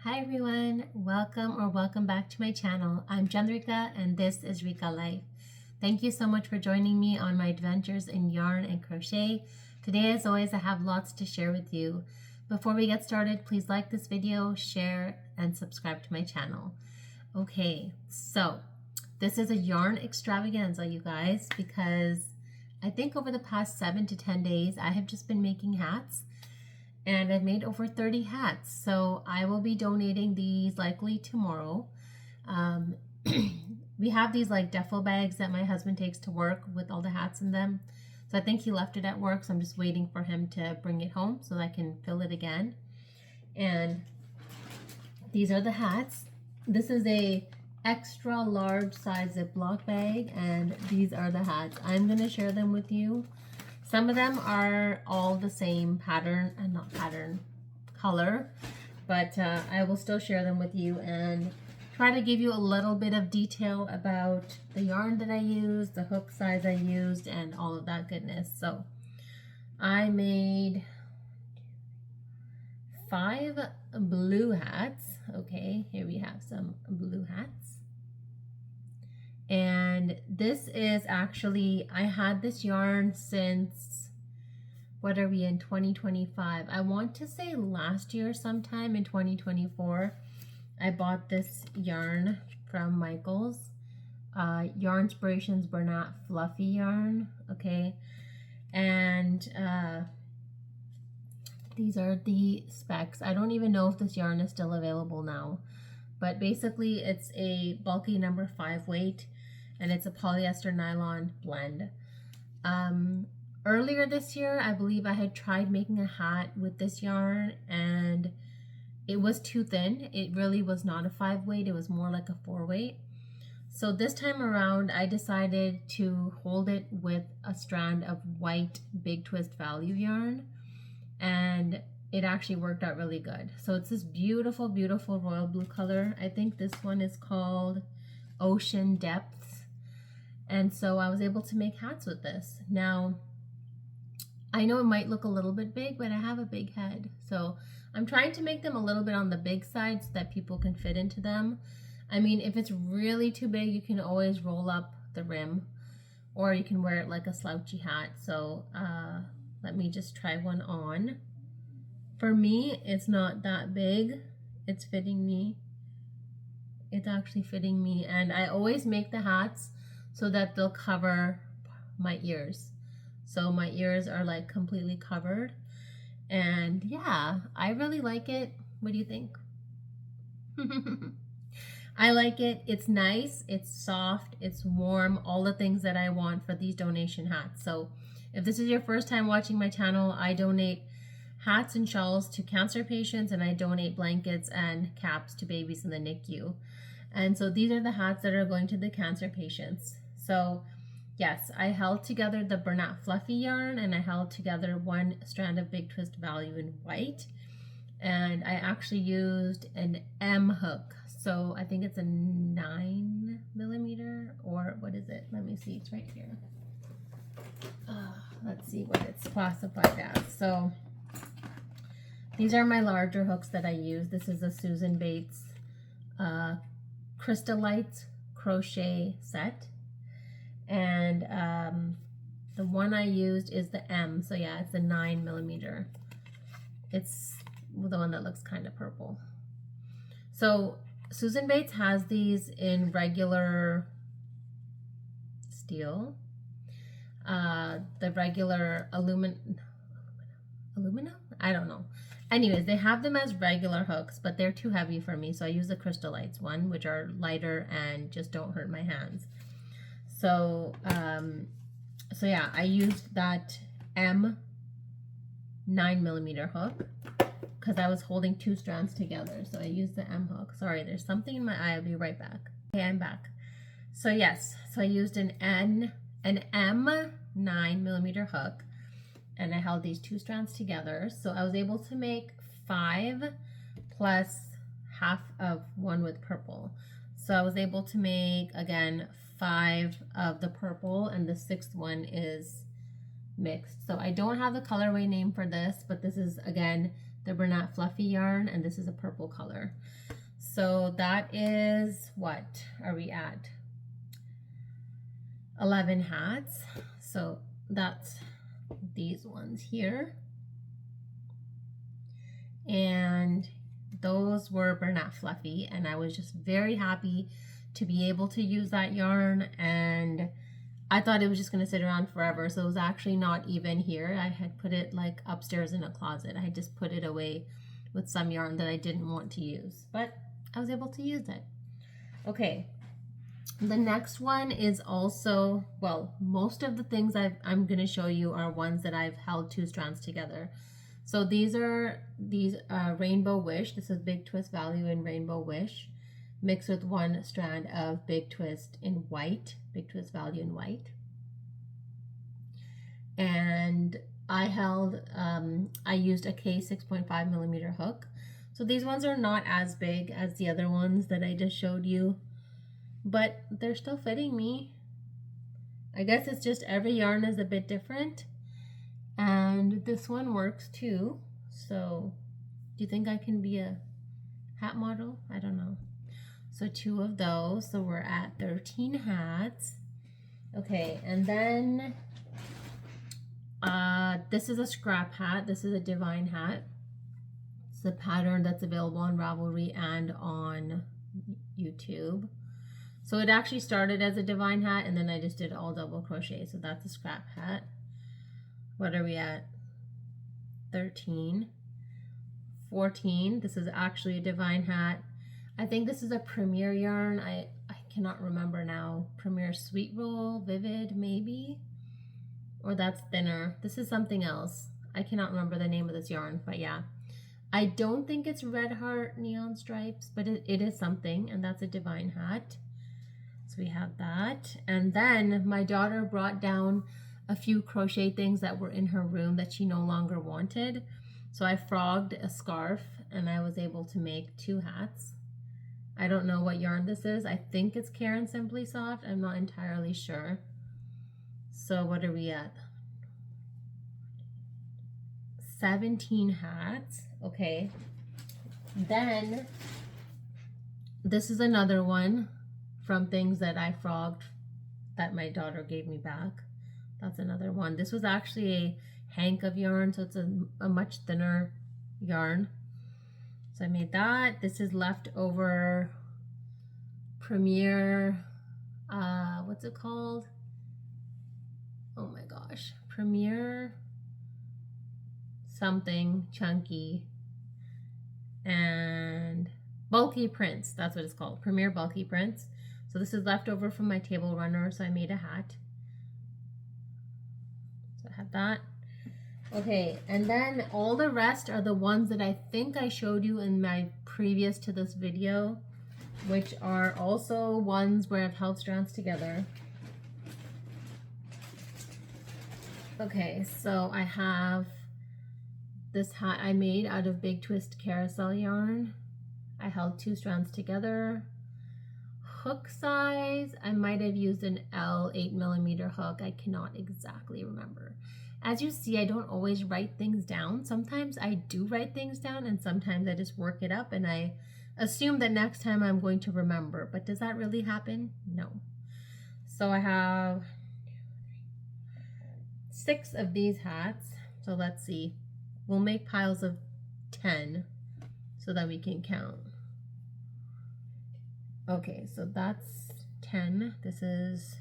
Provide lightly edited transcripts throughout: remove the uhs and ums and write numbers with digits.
Hi everyone, welcome back to my channel. I'm Rika and this is Rika Life. Thank you so much for joining me on my adventures in yarn and crochet. Today, as always, I have lots to share with you. Before we get started, please like this video, share, and subscribe to my channel. Okay, so this is a yarn extravaganza, you guys, because I think over the past 7 to 10 days, I have just been making hats. And I've made over 30 hats, so I will be donating these likely tomorrow. We have these like duffel bags that my husband takes to work with all the hats in them. So I think he left it at work, so I'm just waiting for him to bring it home so that I can fill it again. And these are the hats. This is a extra large size Ziploc bag, and these are the hats. I'm gonna share them with you. Some of them are all the same pattern, and not pattern, color, but I will still share them with you and try to give you a little bit of detail about the yarn that I used, the hook size I used, and all of that goodness. So I made 5 blue hats. Okay, here we have some blue hats. And this is actually, I had this yarn since, what are we in, 2025? I want to say last year sometime in 2024, I bought this yarn from Michaels. Yarnspirations Bernat Fluffy yarn, okay? And these are the specs. I don't even know if this yarn is still available now, but basically it's a bulky number 5 weight, and it's a polyester nylon blend. Earlier this year, I believe I had tried making a hat with this yarn, and it was too thin. It really was not a 5 weight, it was more like a 4 weight. So this time around, I decided to hold it with a strand of white Big Twist Value yarn, and it actually worked out really good. So it's this beautiful, beautiful royal blue color. I think this one is called Ocean Depths. And so I was able to make hats with this. Now, I know it might look a little bit big, but I have a big head. So I'm trying to make them a little bit on the big side so that people can fit into them. I mean, if it's really too big, you can always roll up the rim, or you can wear it like a slouchy hat. So let me just try one on. For me, it's not that big. It's fitting me. It's actually fitting me. And I always make the hats so that they'll cover my ears. So my ears are like completely covered. And yeah, I really like it. What do you think? I like it. It's nice, it's soft, it's warm, all the things that I want for these donation hats. So if this is your first time watching my channel, I donate hats and shawls to cancer patients, and I donate blankets and caps to babies in the NICU. And so these are the hats that are going to the cancer patients. So yes, I held together the Bernat Fluffy yarn, and I held together one strand of Big Twist Value in white. And I actually used an M hook. So I think it's a 9mm, or what is it? Let me see, it's right here. Let's see what it's classified as. So these are my larger hooks that I use. This is a Susan Bates Crystallite crochet set. And the one I used is the M. So yeah, it's a 9mm. It's the one that looks kind of purple. So Susan Bates has these in regular steel, the regular aluminum, I don't know. Anyways, they have them as regular hooks, but they're too heavy for me, so I use the Crystallites one, which are lighter and just don't hurt my hands. So so yeah, I used that M 9mm hook because I was holding 2 strands together. So I used the M hook. Sorry, there's something in my eye. I'll be right back. Okay, I'm back. So yes, so I used an M 9mm hook, and I held these 2 strands together. So I was able to make 5 plus half of one with purple. So I was able to make, again, 5 of the purple, and the 6th one is mixed. So I don't have the colorway name for this, but this is, again, the Bernat Fluffy yarn, and this is a purple color. So that is, what are we at? 11 hats. So that's these ones here. And those were Bernat Fluffy, and I was just very happy to be able to use that yarn, and I thought it was just going to sit around forever. So it was actually not even here. I had put it like upstairs in a closet. I had just put it away with some yarn that I didn't want to use, but I was able to use it. Okay, the next one is also, well, most of the things I'm going to show you are ones that I've held 2 strands together. So these are Rainbow Wish. This is Big Twist Value in Rainbow Wish, mixed with 1 strand of Big Twist in white, Big Twist Value in white. And I used a K 6.5 millimeter hook. So these ones are not as big as the other ones that I just showed you, but they're still fitting me. I guess it's just every yarn is a bit different. And this one works too. So do you think I can be a hat model? I don't know. So 2 of those. So we're at 13 hats. Okay, and then this is a scrap hat. This is a divine hat. It's a pattern that's available on Ravelry and on YouTube. So it actually started as a divine hat, and then I just did all double crochet. So that's a scrap hat. What are we at? 13. 14. This is actually a divine hat. I think this is a Premier yarn. I cannot remember now. Premier Sweet Roll, Vivid, maybe? Or that's thinner. This is something else. I cannot remember the name of this yarn, but yeah. I don't think it's Red Heart Neon Stripes, but it is something, and that's a divine hat. So we have that. And then my daughter brought down a few crochet things that were in her room that she no longer wanted. So I frogged a scarf, and I was able to make 2 hats. I don't know what yarn this is. I think it's Karen Simply Soft. I'm not entirely sure. So what are we at? 17 hats. Okay. Then this is another one from things that I frogged that my daughter gave me back. That's another one. This was actually a hank of yarn, so it's a much thinner yarn. So I made that. This is leftover Premier, what's it called? Oh my gosh, Premier something chunky and bulky prints. That's what it's called, Premier Bulky Prints. So this is leftover from my table runner, so I made a hat. So I have that. Okay, and then all the rest are the ones that I think I showed you in my previous to this video, which are also ones where I've held strands together. Okay, so I have this hat I made out of Big Twist carousel yarn. I held 2 strands together. Hook size, I might have used an L 8mm hook. I cannot exactly remember. As you see, I don't always write things down. Sometimes I do write things down, and sometimes I just work it up and I assume that next time I'm going to remember. But does that really happen? No. So I have 6 of these hats. So let's see. We'll make piles of 10 so that we can count. Okay, so that's 10. This is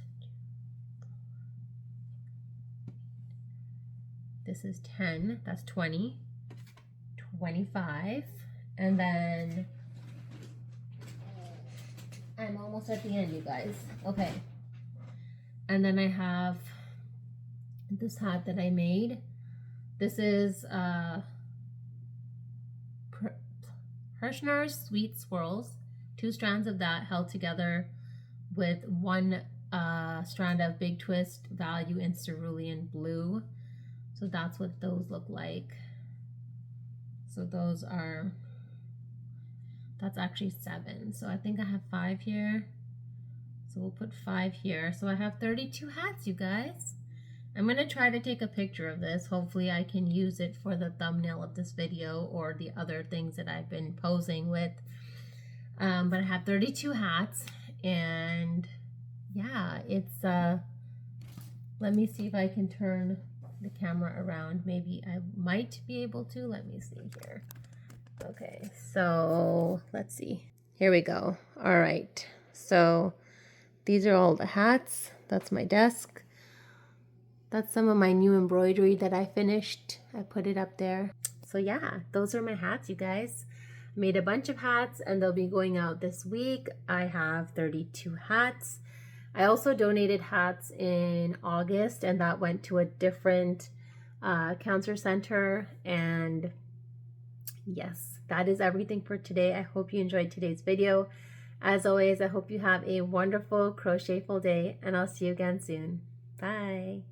10. That's 20. 25. And then I'm almost at the end, you guys. Okay. And then I have this hat that I made. This is Hirschner's Sweet Swirls. 2 strands of that held together with 1 strand of Big Twist Value in Cerulean Blue. So that's what those look like. So those are, that's actually 7. So I think I have 5 here. So we'll put 5 here. So I have 32 hats, you guys. I'm going to try to take a picture of this. Hopefully I can use it for the thumbnail of this video or the other things that I've been posing with. But I have 32 hats, and yeah, it's, let me see if I can turn the camera around. Maybe I might be able to. Let me see here. Okay, so let's see. Here we go. All right. So these are all the hats. That's my desk. That's some of my new embroidery that I finished. I put it up there. So yeah, those are my hats, you guys. I made a bunch of hats and they'll be going out this week. I have 32 hats. I also donated hats in August, and that went to a different cancer center. And yes, that is everything for today. I hope you enjoyed today's video. As always, I hope you have a wonderful crochetful day, and I'll see you again soon. Bye.